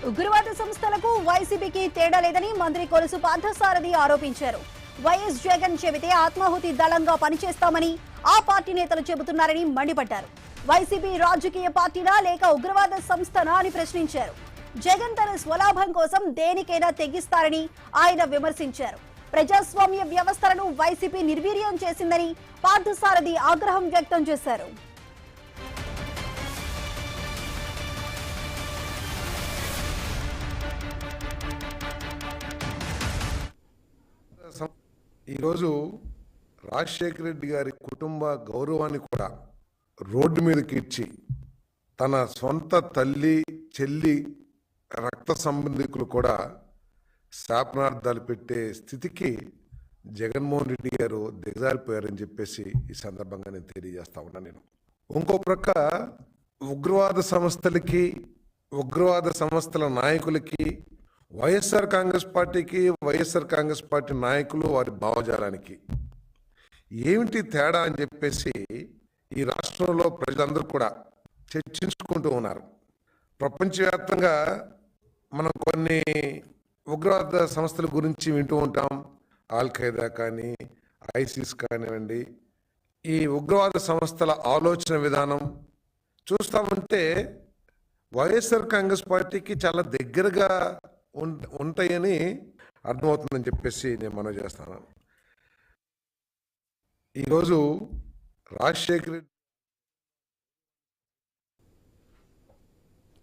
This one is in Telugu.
ఉగ్రవాద సంస్థలకు వైసీపీకి తేడా లేదని మంత్రి కొలుసు పార్థసారథి ఆరోపించారు. వైఎస్ జగన్ చెబితే ఆత్మాహుతి దళంగా పనిచేస్తామని ఆ పార్టీ నేతలు చెబుతున్నారని మండిపడ్డారు. వైసీపీ రాజకీయ పార్టీనా లేక ఉగ్రవాద సంస్థనా అని ప్రశ్నించారు. జగన్ తన స్వలాభం కోసం దేనికైనా తెగిస్తారని ఆయన విమర్శించారు. ప్రజాస్వామ్య వ్యవస్థలను వైసీపీ నిర్వీర్యం చేసిందని పార్థసారథి ఆగ్రహం వ్యక్తం చేశారు. ఈరోజు రాజశేఖర రెడ్డి గారి కుటుంబ గౌరవాన్ని కూడా రోడ్డు మీదకి ఇచ్చి తన సొంత తల్లి చెల్లి రక్త సంబంధికులు కూడా శాపనార్థాలు పెట్టే స్థితికి జగన్మోహన్ రెడ్డి గారు దిగజారిపోయారని చెప్పేసి ఈ సందర్భంగా నేను తెలియజేస్తా ఉన్నా. నేను ఇంకో ప్రక్క ఉగ్రవాద సంస్థలకి ఉగ్రవాద సంస్థల నాయకులకి వైఎస్ఆర్ కాంగ్రెస్ పార్టీకి వైఎస్ఆర్ కాంగ్రెస్ పార్టీ నాయకులు వారి భావజాలానికి ఏమిటి తేడా అని చెప్పేసి ఈ రాష్ట్రంలో ప్రజలందరూ కూడా చర్చించుకుంటూ ఉన్నారు. ప్రపంచవ్యాప్తంగా మనం కొన్ని ఉగ్రవాద సంస్థల గురించి వింటూ ఉంటాం. ఆల్ ఖైదా కానీ ఐసిస్ కానివ్వండి, ఈ ఉగ్రవాద సంస్థల ఆలోచన విధానం చూస్తామంటే వైఎస్ఆర్ కాంగ్రెస్ పార్టీకి చాలా దగ్గరగా ఉంటాయని అర్థమవుతుందని చెప్పేసి నేను మనవి చేస్తాను. ఈరోజు రాజశేఖర రెడ్డి